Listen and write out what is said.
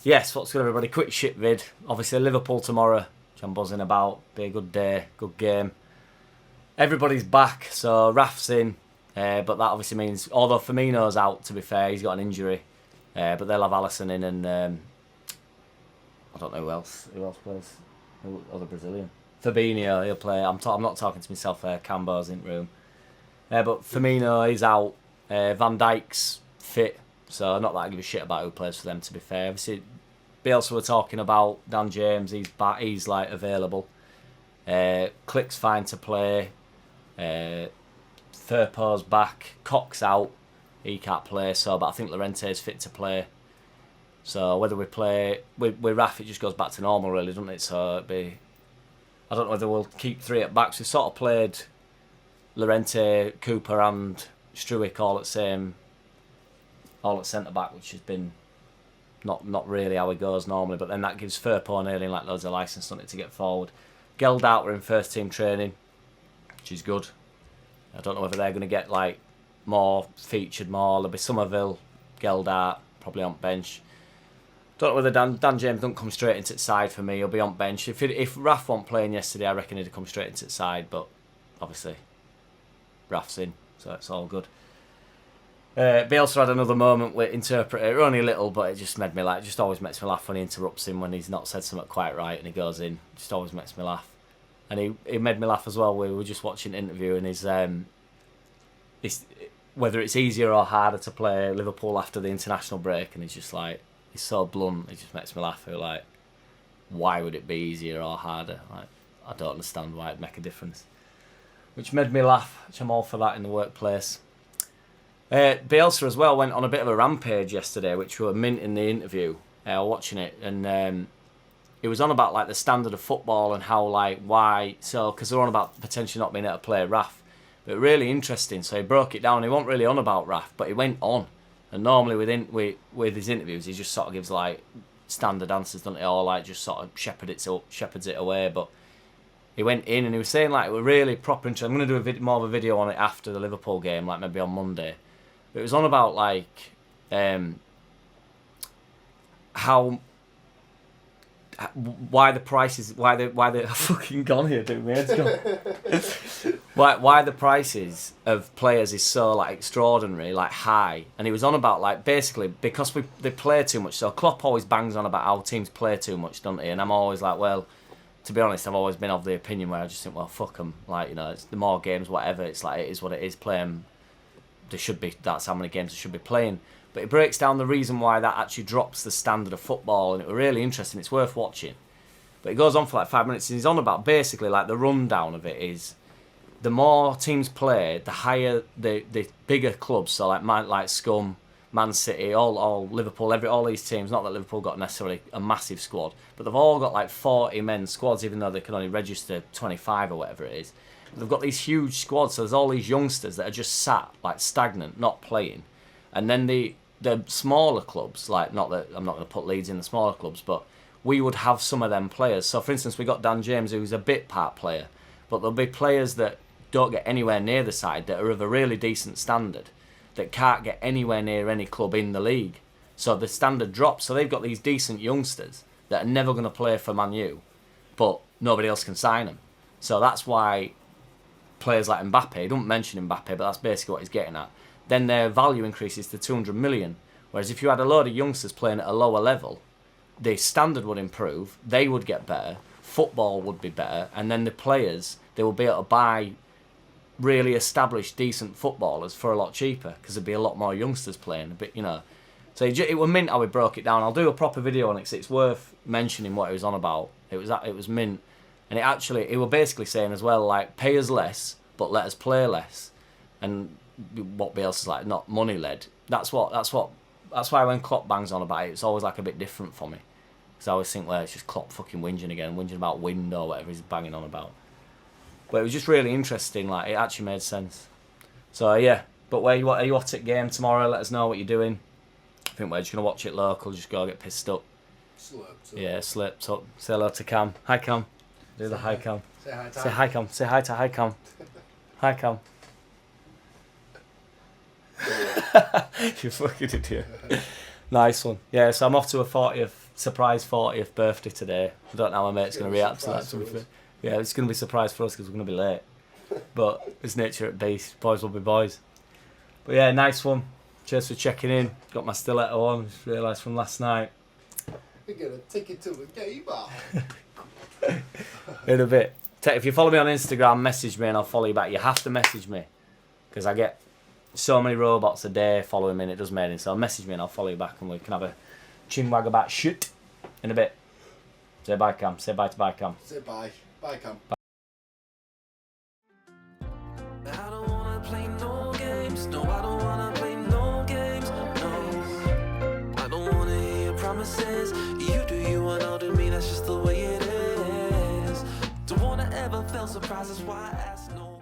Yes, what's good, everybody? Quick shit vid. Obviously, Liverpool tomorrow, which I'm buzzing about. Be a good day, good game. Everybody's back, so Raf's in, but that obviously means, although Firmino's out, to be fair, he's got an injury, but they'll have Alisson in, and I don't know who else plays. Other Brazilian. Fabinho, he'll play. I'm not talking to myself. Cambo's in room, but Firmino is out. Van Dijk's fit. So not that I give a shit about who plays for them, to be fair. Obviously, Bielsa were talking about Dan James. He's back. He's like available. Click's fine to play. Firpo's back. Cock's out. He can't play. So, but I think Llorente's fit to play. So whether we play with Raf, it just goes back to normal, really, doesn't it? So it'd be. I don't know whether we'll keep three at backs. We sort of played Llorente, Cooper, and Struijk all at centre back, which has been not really how it goes normally, but then that gives Firpo nearly like loads of licence on it to get forward. Gelhardt were in first team training, which is good. I don't know whether they're going to get like more featured more. There'll be Somerville, Gelhardt probably on bench. Don't know whether Dan James don't come straight into the side for me. He'll be on bench. If Raf wasn't playing yesterday, I reckon he'd come straight into the side, but obviously Raf's in, so it's all good. Bielsa had another moment with interpreter, only a little, but it just made me laugh. It just always makes me laugh when he interrupts him when he's not said something quite right and he goes in. It just always makes me laugh. And he made me laugh as well. We were just watching an interview and his whether it's easier or harder to play Liverpool after the international break, and he's just like, he's so blunt. It just makes me laugh. We're like, why would it be easier or harder? Like, I don't understand why it'd make a difference. Which made me laugh. Which I'm all for that in the workplace. Bielsa as well went on a bit of a rampage yesterday, which we were mint in the interview, watching it, and it was on about like the standard of football and how like why because they're on about potentially not being able to play Raf, but really interesting. So he broke it down. He wasn't really on about Raf, but he went on, and normally with his interviews he just sort of gives like standard answers, doesn't he, or like just sort of shepherds it away, but he went in and he was saying like it were really proper interesting. I'm going to do more of a video on it after the Liverpool game, like maybe on Monday. It was on about like why the prices why they fucking gone here, dude. My head's gone. why the prices of players is so like extraordinary, like high, and he was on about like basically because they play too much. So Klopp always bangs on about how teams play too much, don't he? And I'm always like, well, to be honest, I've always been of the opinion where I just think, well, fuck them. Like, you know, it's the more games, whatever. It's like it is what it is. Play them. That's how many games they should be playing. But it breaks down the reason why that actually drops the standard of football, and it was really interesting. It's worth watching. But it goes on for like 5 minutes, and he's on about basically like the rundown of it is the more teams play, the higher the bigger clubs. So like Scum, Man City, all Liverpool, all these teams. Not that Liverpool got necessarily a massive squad, but they've all got like 40 men squads, even though they can only register 25 or whatever it is. They've got these huge squads, so there's all these youngsters that are just sat like stagnant, not playing. And then the smaller clubs, like not that I'm not going to put Leeds in the smaller clubs, but we would have some of them players. So for instance, we got Dan James, who's a bit part player, but there'll be players that don't get anywhere near the side that are of a really decent standard that can't get anywhere near any club in the league. So the standard drops. So they've got these decent youngsters that are never going to play for Man U, but nobody else can sign them. So that's why players like Mbappe, don't mention Mbappe, but that's basically what he's getting at, then their value increases to 200 million. Whereas if you had a load of youngsters playing at a lower level, the standard would improve, they would get better, football would be better, and then the players, they will be able to buy really established, decent footballers for a lot cheaper because there'd be a lot more youngsters playing. But you know, so it was mint how we broke it down. I'll do a proper video on it because it's worth mentioning what it was on about. It was mint. And it was basically saying as well, like, pay us less, but let us play less. And what Bielsa's like, not money led. That's why when Klopp bangs on about it, it's always like a bit different for me. Because I always think, well, it's just Klopp fucking whinging about wind or whatever he's banging on about. But it was just really interesting, like, it actually made sense. So, yeah. But are you at it game tomorrow? Let us know what you're doing. I think we're just going to watch it local, just go get pissed up. Slipped up. Yeah, slipped up. Say hello to Cam. Hi, Cam. Do the hi, Cam. Say hi, Tom. Say hi, Cam. Say hi to hi, Cam. Hi, Cam. You fucking idiot. Nice one. Yeah, so I'm off to a 40th surprise 40th birthday today. I don't know how my mate's going to react to that. To be fair. Yeah, it's going to be a surprise for us because we're going to be late. But it's nature at base. Boys will be boys. But yeah, nice one. Cheers for checking in. Got my stiletto on. Just realised from last night. We're going to take it to a game bar. In a bit. If you follow me on Instagram, message me and I'll follow you back. You have to message me because I get so many robots a day following me and it does me. So message me and I'll follow you back and we can have a chinwag about shit in a bit. Say bye, Cam. Say bye to bye, Cam. Say bye. Bye, Cam. Bye. I don't wanna play no games. No, I don't wanna play no games. No, I don't wanna hear your promises. You do you and I'll do me. That's just the way it is. Don't wanna ever feel surprised. That's why I ask no.